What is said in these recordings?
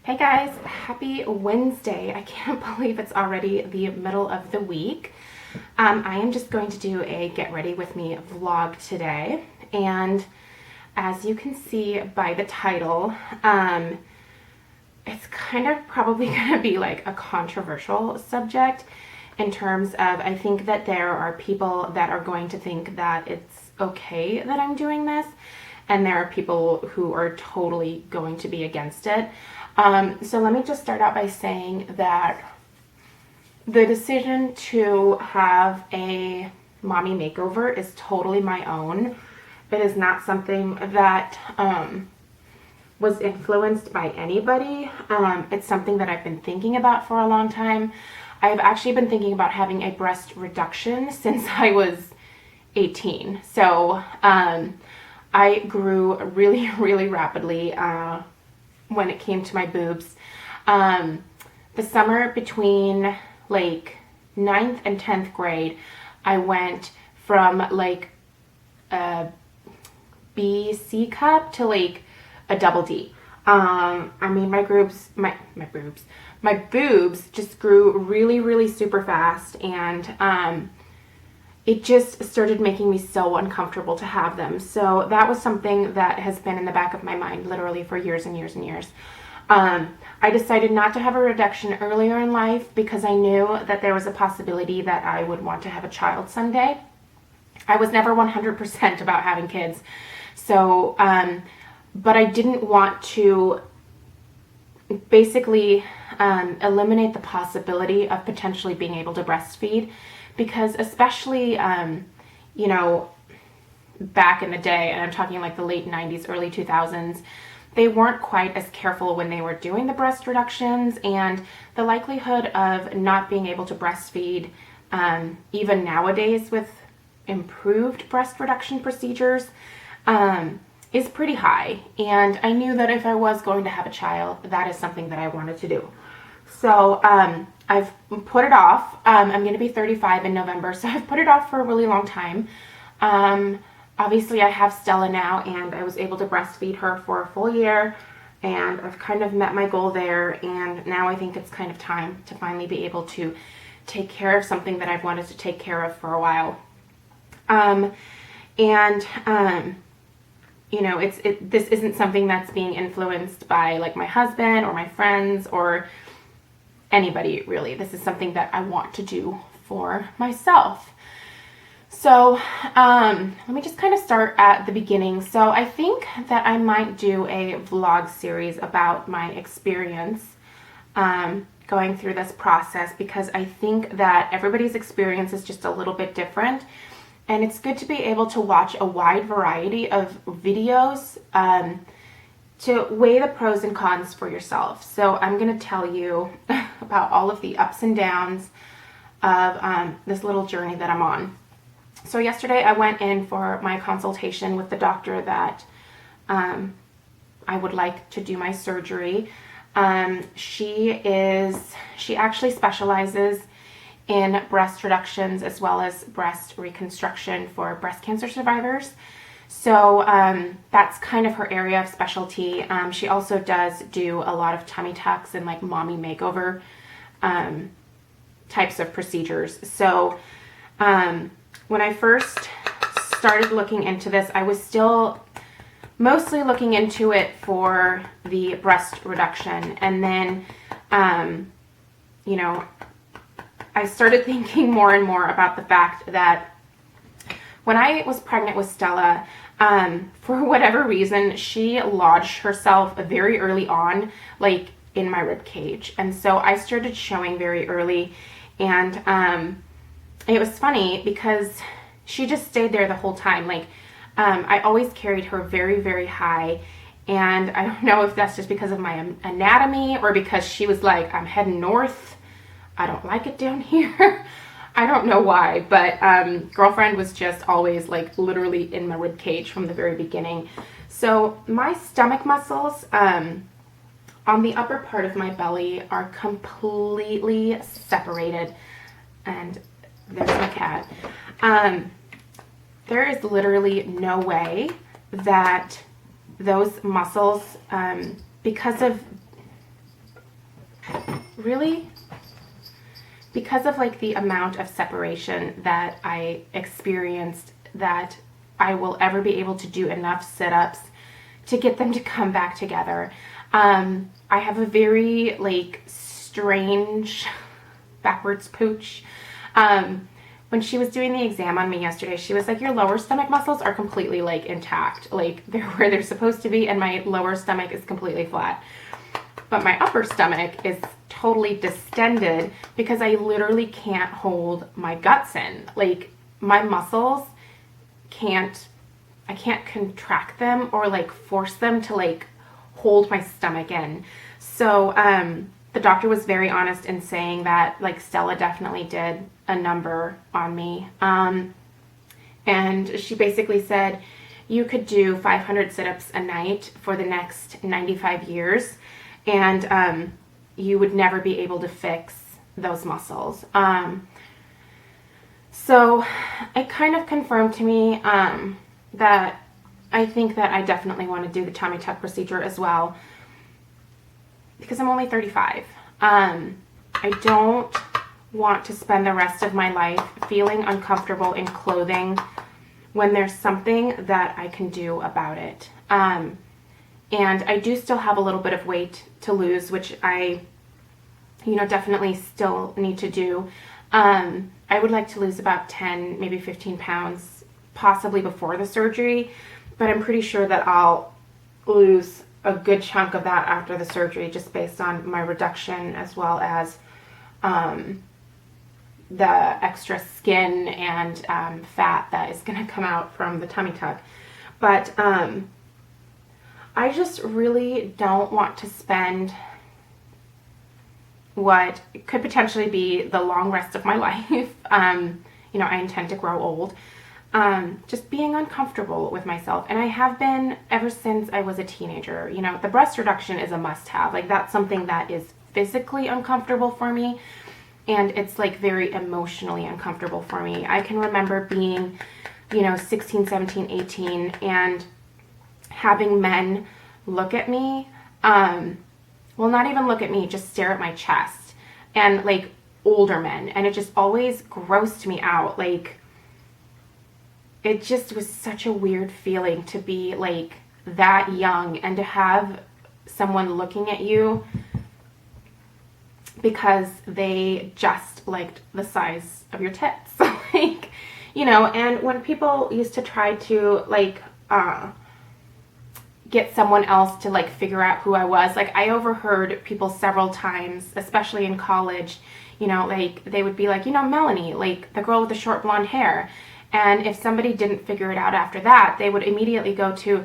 Hey guys, happy Wednesday. I can't believe it's already the middle of the week. I am just going to do a get ready with me vlog today. And as you can see by the title, it's kind of probably going to be like a controversial subject in terms of, I think that there are people that are going to think that it's okay that I'm doing this, and there are people who are totally going to be against it. So let me just start out by saying that the decision to have a mommy makeover is totally my own. It is not something that was influenced by anybody. It's something that I've been thinking about for a long time. I've actually been thinking about having a breast reduction since I was 18. So I grew really, really rapidly when it came to my boobs. The summer between like 9th and 10th grade, I went from like a B, C cup to like a double D. I mean, my boobs just grew really, really super fast, and it just started making me so uncomfortable to have them. So that was something that has been in the back of my mind literally for years and years and years. I decided not to have a reduction earlier in life because I knew that there was a possibility that I would want to have a child someday. I was never 100% about having kids. So, but I didn't want to basically eliminate the possibility of potentially being able to breastfeed, because especially, you know, back in the day, and I'm talking like the late 90s, early 2000s, they weren't quite as careful when they were doing the breast reductions, and the likelihood of not being able to breastfeed, even nowadays with improved breast reduction procedures, is pretty high. And I knew that if I was going to have a child, that is something that I wanted to do. So I've put it off. I'm going to be 35 in November, so I've put it off for a really long time. Obviously, I have Stella now, and I was able to breastfeed her for a full year, and I've kind of met my goal there, and now I think it's kind of time to finally be able to take care of something that I've wanted to take care of for a while. You know, this isn't something that's being influenced by like my husband or my friends or anybody really. This is something that I want to do for myself. So let me just kind of start at the beginning. So I think that I might do a vlog series about my experience going through this process, because I think that everybody's experience is just a little bit different. And it's good to be able to watch a wide variety of videos to weigh the pros and cons for yourself. So I'm going to tell you about all of the ups and downs of this little journey that I'm on. So yesterday I went in for my consultation with the doctor that I would like to do my surgery. She actually specializes in breast reductions as well as breast reconstruction for breast cancer survivors. So that's kind of her area of specialty. She also does do a lot of tummy tucks and like mommy makeover types of procedures. So when I first started looking into this, I was still mostly looking into it for the breast reduction. And then, you know, I started thinking more and more about the fact that when I was pregnant with Stella, for whatever reason, she lodged herself very early on, like in my rib cage. And so I started showing very early, and it was funny because she just stayed there the whole time. Like, I always carried her very, very high. And I don't know if that's just because of my anatomy or because she was like, I'm heading north. I don't like it down here. I don't know why, but girlfriend was just always like literally in my rib cage from the very beginning. So my stomach muscles on the upper part of my belly are completely separated. And there's my cat. There is literally no way that those muscles, because of really, because of like the amount of separation that I experienced, that I will ever be able to do enough sit-ups to get them to come back together. I have a very like strange backwards pooch. When she was doing the exam on me yesterday, she was like, your lower stomach muscles are completely like intact. Like they're where they're supposed to be, and my lower stomach is completely flat. But my upper stomach is totally distended because I literally can't hold my guts in. Like my muscles I can't contract them or like force them to like hold my stomach in. So the doctor was very honest in saying that like Stella definitely did a number on me. And she basically said you could do 500 sit-ups a night for the next 95 years and you would never be able to fix those muscles. So it kind of confirmed to me that I think that I definitely want to do the tummy tuck procedure as well, because I'm only 35. I don't want to spend the rest of my life feeling uncomfortable in clothing when there's something that I can do about it. And I do still have a little bit of weight to lose, which I, definitely still need to do. I would like to lose about 10, maybe 15 pounds, possibly before the surgery, but I'm pretty sure that I'll lose a good chunk of that after the surgery, just based on my reduction as well as the extra skin and fat that is going to come out from the tummy tuck. But I just really don't want to spend what could potentially be the long rest of my life. I intend to grow old. Just being uncomfortable with myself. And I have been ever since I was a teenager. The breast reduction is a must-have. Like, that's something that is physically uncomfortable for me. And it's like very emotionally uncomfortable for me. I can remember being, 16, 17, 18 and having men look at me, well, not even look at me, just stare at my chest, and like older men, and it just always grossed me out. Like, it just was such a weird feeling to be like that young and to have someone looking at you because they just liked the size of your tits. Like, and when people used to try to like get someone else to like figure out who I was, like I overheard people several times, especially in college, like they would be like, Melanie, like the girl with the short blonde hair. And if somebody didn't figure it out after that, they would immediately go to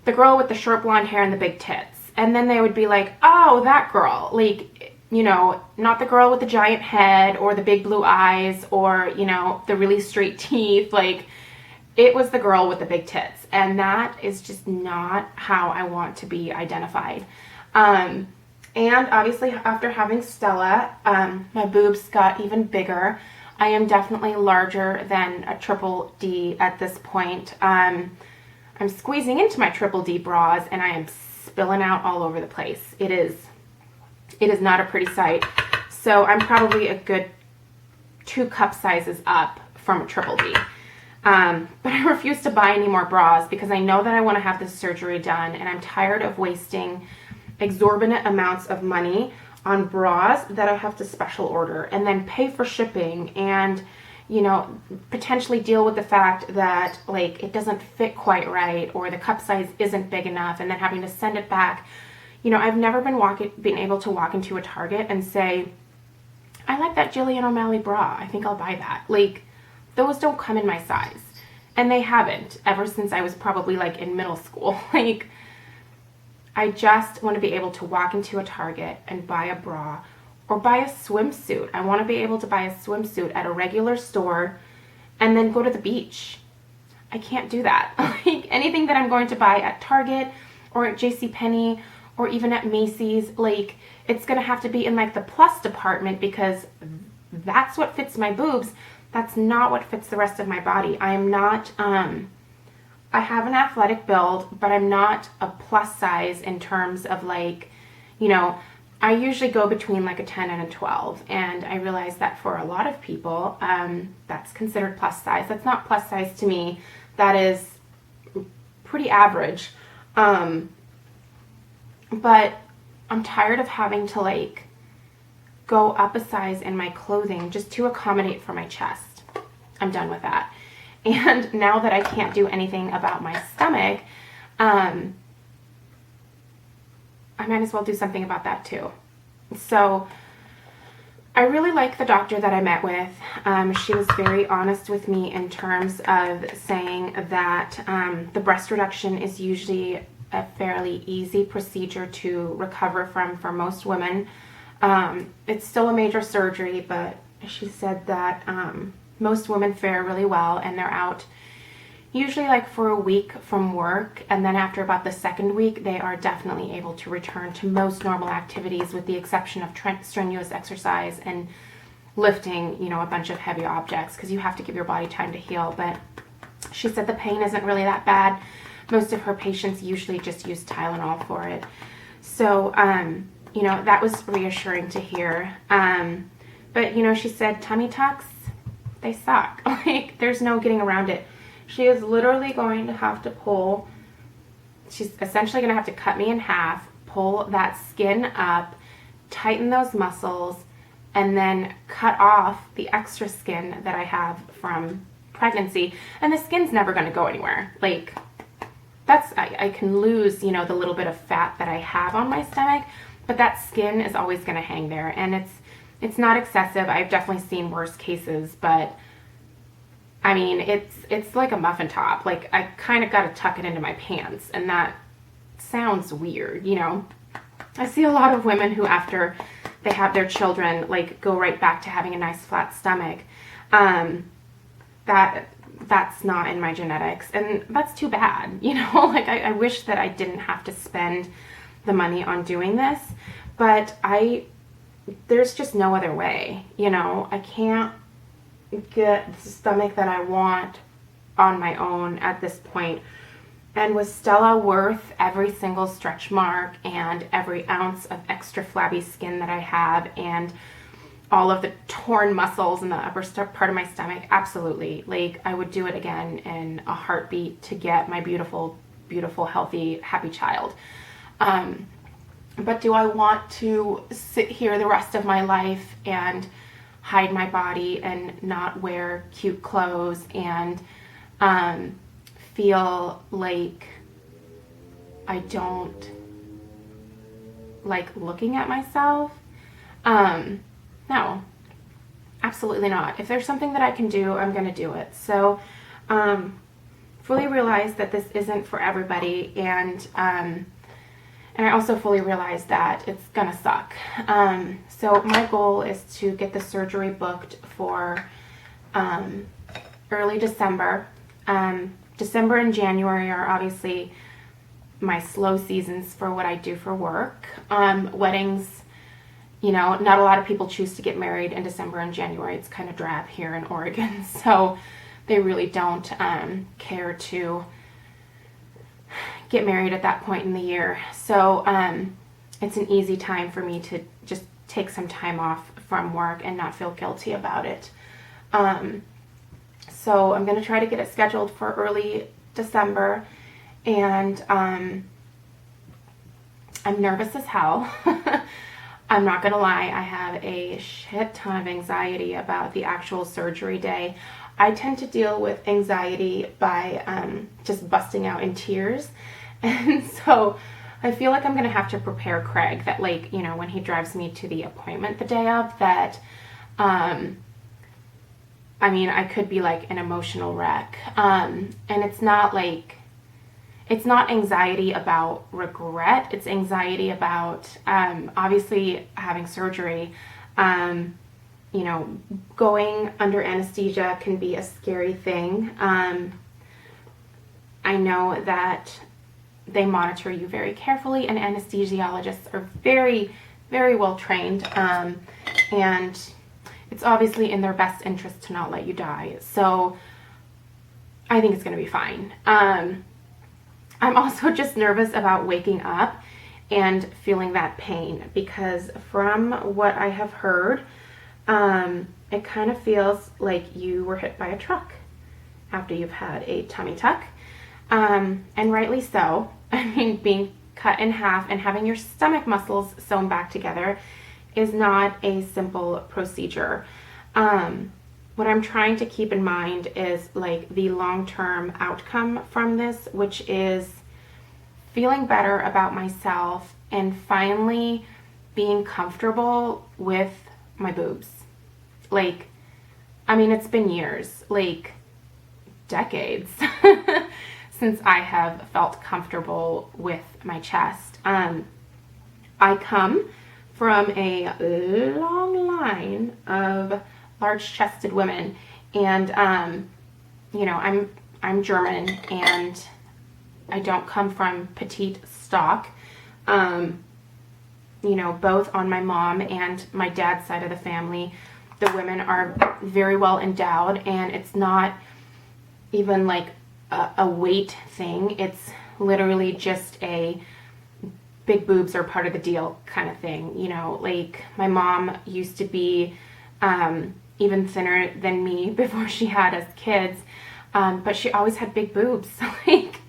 the girl with the short blonde hair and the big tits. And then they would be like, oh, that girl, like, not the girl with the giant head or the big blue eyes or, the really straight teeth. Like, it was the girl with the big tits. And that is just not how I want to be identified. And obviously after having Stella, my boobs got even bigger. I am definitely larger than a triple D at this point. I'm squeezing into my triple D bras and I am spilling out all over the place. It is not a pretty sight. So I'm probably a good 2 cup sizes up from a triple D. But I refuse to buy any more bras because I know that I want to have this surgery done, and I'm tired of wasting exorbitant amounts of money on bras that I have to special order and then pay for shipping and, potentially deal with the fact that like it doesn't fit quite right or the cup size isn't big enough and then having to send it back. I've never been able to walk into a Target and say, I like that Jillian O'Malley bra, I think I'll buy that. Like, those don't come in my size. And they haven't ever since I was probably like in middle school. Like, I just want to be able to walk into a Target and buy a bra or buy a swimsuit. I want to be able to buy a swimsuit at a regular store and then go to the beach. I can't do that. Like, anything that I'm going to buy at Target or at JCPenney or even at Macy's, like, it's going to have to be in like the plus department because that's what fits my boobs. That's not what fits the rest of my body. I am not, I have an athletic build, but I'm not a plus size in terms of like, I usually go between like a 10 and a 12, and I realize that for a lot of people, that's considered plus size. That's not plus size to me. That is pretty average. But I'm tired of having to like go up a size in my clothing just to accommodate for my chest. I'm done with that. And now that I can't do anything about my stomach, I might as well do something about that too. So I really like the doctor that I met with. She was very honest with me in terms of saying that the breast reduction is usually a fairly easy procedure to recover from for most women. It's still a major surgery, but she said that most women fare really well, and they're out usually like for a week from work, and then after about the second week they are definitely able to return to most normal activities, with the exception of strenuous exercise and lifting, you know, a bunch of heavy objects, because you have to give your body time to heal. But she said the pain isn't really that bad. Most of her patients usually just use Tylenol for it. So you know, that was reassuring to hear. But you know, she said tummy tucks, they suck. Like, there's no getting around it. She is literally going to have to pull, she's essentially going to have to cut me in half, pull that skin up, tighten those muscles, and then cut off the extra skin that I have from pregnancy. And the skin's never going to go anywhere. Like, that's, I can lose, you know, the little bit of fat that I have on my stomach, but that skin is always going to hang there. And it's not excessive. I've definitely seen worse cases, but I mean, it's like a muffin top. Like, I kind of got to tuck it into my pants, and that sounds weird, you know. I see a lot of women who, after they have their children, like, go right back to having a nice flat stomach. That's not in my genetics, and that's too bad, you know. Like, I wish that I didn't have to spend the money on doing this, but there's just no other way, you know. I can't get the stomach that I want on my own at this point. And with Stella worth every single stretch mark and every ounce of extra flabby skin that I have and all of the torn muscles in the upper part of my stomach, absolutely. Like, I would do it again in a heartbeat to get my beautiful, beautiful, healthy, happy child. But do I want to sit here the rest of my life and hide my body and not wear cute clothes and feel like I don't like looking at myself? No, absolutely not. If there's something that I can do, I'm going to do it. So fully realize that this isn't for everybody, and I also fully realize that it's going to suck. So my goal is to get the surgery booked for early December. December and January are obviously my slow seasons for what I do for work. Weddings, you know, not a lot of people choose to get married in December and January. It's kind of drab here in Oregon, so they really don't care to get married at that point in the year. So it's an easy time for me to just take some time off from work and not feel guilty about it. So I'm going to try to get it scheduled for early December, and I'm nervous as hell. I'm not going to lie, I have a shit ton of anxiety about the actual surgery day. I tend to deal with anxiety by just busting out in tears. And so I feel like I'm going to have to prepare Craig that, like, you know, when he drives me to the appointment the day of, that, I mean, I could be like an emotional wreck. And it's not like, it's not anxiety about regret. It's anxiety about, obviously having surgery. You know, going under anesthesia can be a scary thing. I know that they monitor you very carefully, and anesthesiologists are very, very well trained. And it's obviously in their best interest to not let you die. So I think it's going to be fine. I'm also just nervous about waking up and feeling that pain, because from what I have heard, it kind of feels like you were hit by a truck after you've had a tummy tuck, and rightly so. I mean, being cut in half and having your stomach muscles sewn back together is not a simple procedure. What I'm trying to keep in mind is like the long-term outcome from this, which is feeling better about myself and finally being comfortable with my boobs. Like, I mean, it's been years, like decades, since I have felt comfortable with my chest. I come from a long line of large-chested women, and you know, I'm German, and I don't come from petite stock. You know, both on my mom and my dad's side of the family, the women are very well endowed, and it's not even like a weight thing. It's literally just a big boobs are part of the deal kind of thing. You know, like my mom used to be even thinner than me before she had us kids, but she always had big boobs. Like,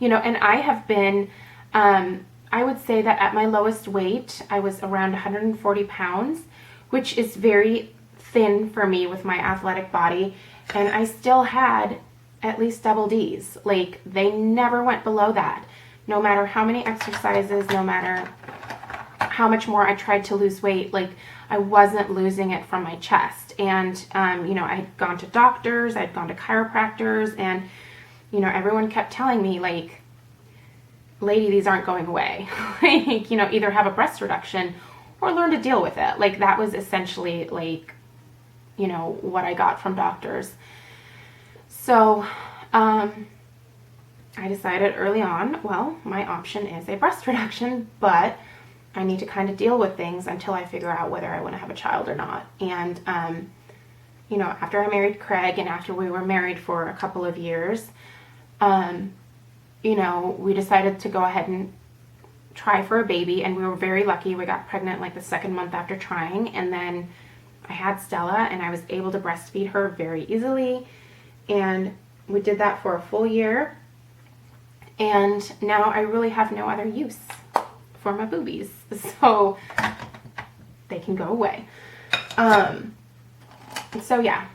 you know, and I have been, I would say that at my lowest weight, I was around 140 pounds, which is very thin for me with my athletic body, and I still had at least double D's. Like, they never went below that. No matter how many exercises, no matter how much more I tried to lose weight, like, I wasn't losing it from my chest. And, you know, I had gone to doctors, I'd gone to chiropractors, and, you know, everyone kept telling me, like, lady, these aren't going away. Like, you know, either have a breast reduction or learn to deal with it. Like, that was essentially, like, you know, what I got from doctors. So, I decided early on, well, my option is a breast reduction, but I need to kind of deal with things until I figure out whether I want to have a child or not. And, you know, after I married Craig and after we were married for a couple of years, you know, we decided to go ahead and try for a baby, and we were very lucky. We got pregnant like the second month after trying, and then I had Stella, and I was able to breastfeed her very easily, and we did that for a full year, and now I really have no other use for my boobies, so they can go away. So yeah,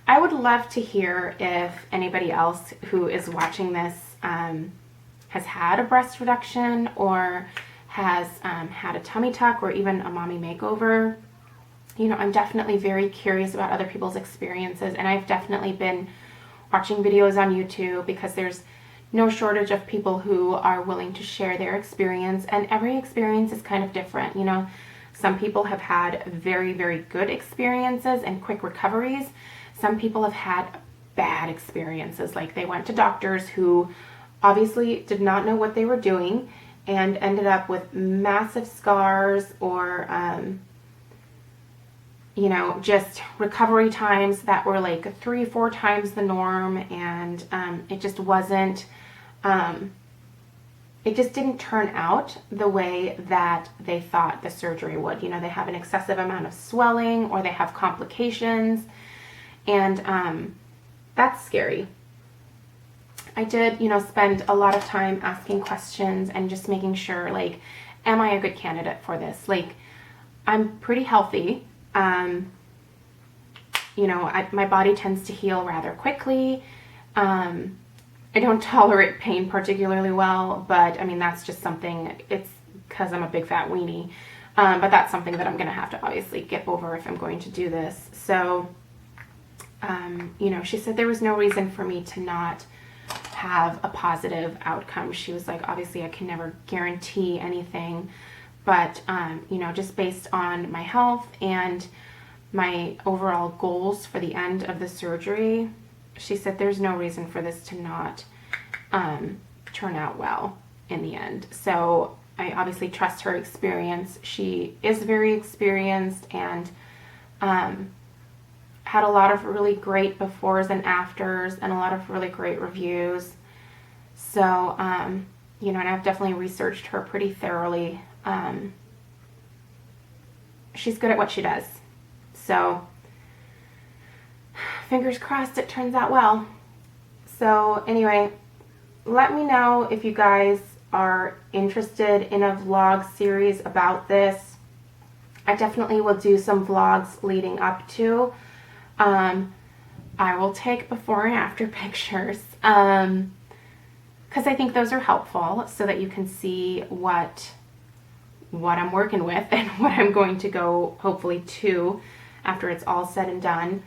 I would love to hear if anybody else who is watching this has had a breast reduction or has had a tummy tuck or even a mommy makeover. You know, I'm definitely very curious about other people's experiences, and I've definitely been watching videos on YouTube because there's no shortage of people who are willing to share their experience, and every experience is kind of different. You know, some people have had very, very good experiences and quick recoveries. Some people have had bad experiences, like they went to doctors who obviously did not know what they were doing and ended up with massive scars or, you know, just recovery times that were like 3-4 times the norm, and it just wasn't, it just didn't turn out the way that they thought the surgery would. You know, they have an excessive amount of swelling or they have complications, and that's scary. I did, you know, spend a lot of time asking questions and just making sure, like, am I a good candidate for this? Like, I'm pretty healthy. You know, my body tends to heal rather quickly. I don't tolerate pain particularly well, but I mean, that's just something, it's because I'm a big fat weenie. But that's something that I'm going to have to obviously get over if I'm going to do this. So, you know, she said there was no reason for me to not have a positive outcome. She was like, obviously I can never guarantee anything, but, you know, just based on my health and my overall goals for the end of the surgery, she said there's no reason for this to not turn out well in the end. So I obviously trust her experience. She is very experienced and had a lot of really great befores and afters and a lot of really great reviews. So you know, and I've definitely researched her pretty thoroughly. She's good at what she does. So fingers crossed it turns out well. So anyway, let me know if you guys are interested in a vlog series about this. I definitely will do some vlogs leading up to. I will take before and after pictures because I think those are helpful so that you can see what I'm working with and what I'm going to go hopefully to after it's all said and done.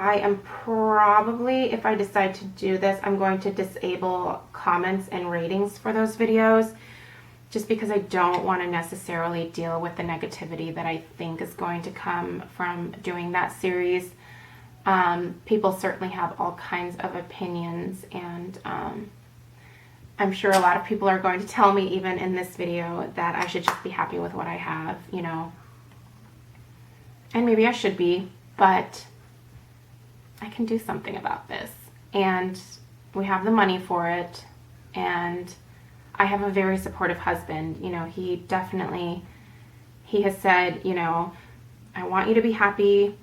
I am probably, if I decide to do this, I'm going to disable comments and ratings for those videos just because I don't want to necessarily deal with the negativity that I think is going to come from doing that series. People certainly have all kinds of opinions, and I'm sure a lot of people are going to tell me even in this video that I should just be happy with what I have, you know. And maybe I should be, but I can do something about this. And we have the money for it, and I have a very supportive husband. You know, he has said, you know, I want you to be happy.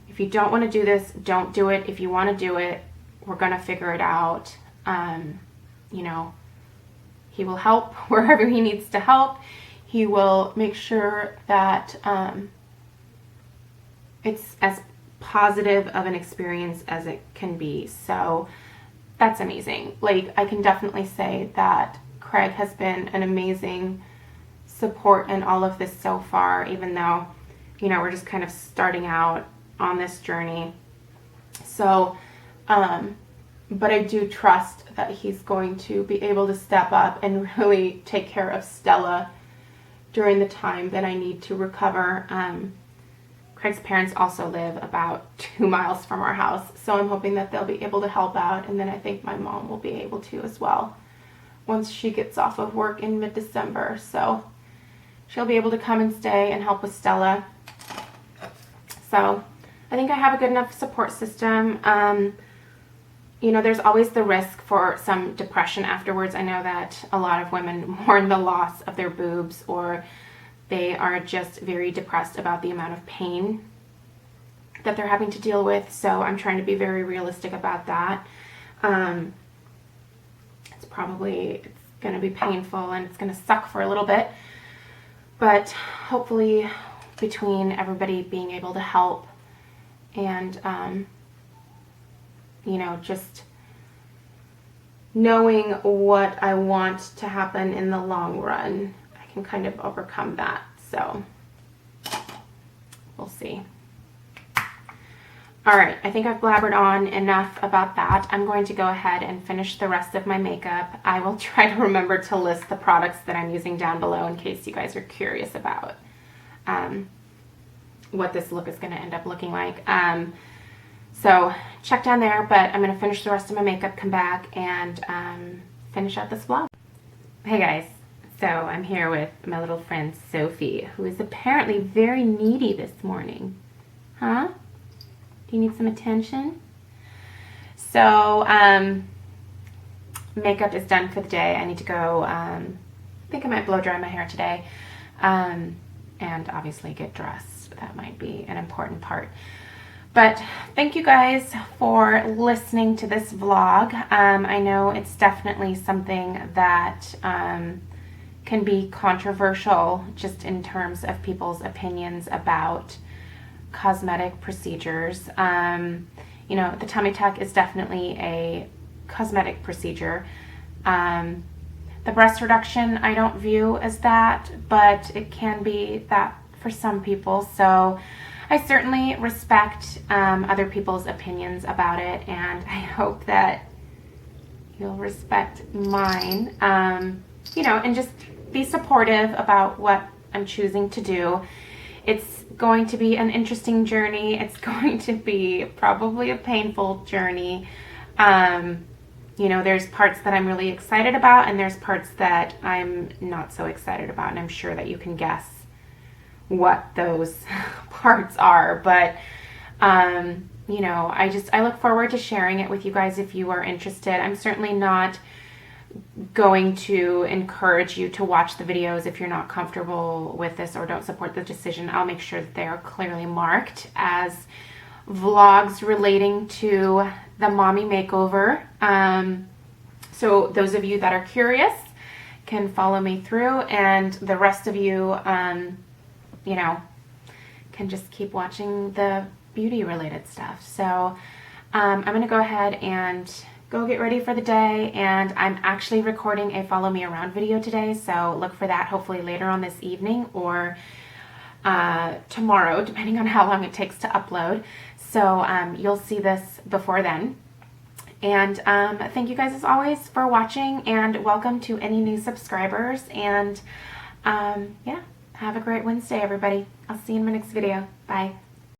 If you don't want to do this, don't do it. If you want to do it, we're going to figure it out. You know, he will help wherever he needs to help. He will make sure that it's as positive of an experience as it can be. So that's amazing. Like, I can definitely say that Craig has been an amazing support in all of this so far, even though, you know, we're just kind of starting out on this journey. So, but I do trust that he's going to be able to step up and really take care of Stella during the time that I need to recover. Craig's parents also live about 2 miles from our house, so I'm hoping that they'll be able to help out, and then I think my mom will be able to as well once she gets off of work in mid-December. So she'll be able to come and stay and help with Stella. So I think I have a good enough support system. You know, there's always the risk for some depression afterwards. I know that a lot of women mourn the loss of their boobs, or they are just very depressed about the amount of pain that they're having to deal with. So I'm trying to be very realistic about that. It's going to be painful and it's going to suck for a little bit. But hopefully between everybody being able to help and, you know, just knowing what I want to happen in the long run, I can kind of overcome that. So we'll see. All right, I think I've blabbered on enough about that. I'm going to go ahead and finish the rest of my makeup. I will try to remember to list the products that I'm using down below in case you guys are curious about what this look is going to end up looking like. So check down there, but I'm going to finish the rest of my makeup, come back, and finish out this vlog. Hey guys, so I'm here with my little friend Sophie, who is apparently very needy this morning. Huh? Do you need some attention? So makeup is done for the day. I need to go, I think I might blow dry my hair today, and obviously get dressed. That might be an important part. But thank you guys for listening to this vlog. I know it's definitely something that can be controversial just in terms of people's opinions about cosmetic procedures. You know, the tummy tuck is definitely a cosmetic procedure. The breast reduction I don't view as that, but it can be that for some people. So I certainly respect other people's opinions about it, and I hope that you'll respect mine, you know, and just be supportive about what I'm choosing to do. It's going to be an interesting journey. It's going to be probably a painful journey. You know, there's parts that I'm really excited about, and there's parts that I'm not so excited about, and I'm sure that you can guess what those parts are. But you know, I look forward to sharing it with you guys if you are interested. I'm certainly not going to encourage you to watch the videos if you're not comfortable with this or don't support the decision. I'll make sure that they are clearly marked as vlogs relating to the mommy makeover. So those of you that are curious can follow me through, and the rest of you, you know, can just keep watching the beauty related stuff. So I'm going to go ahead and go get ready for the day, and I'm actually recording a follow me around video today, so look for that hopefully later on this evening or tomorrow, depending on how long it takes to upload. So you'll see this before then. And thank you guys as always for watching, and welcome to any new subscribers. And yeah, have a great Wednesday, everybody. I'll see you in my next video. Bye.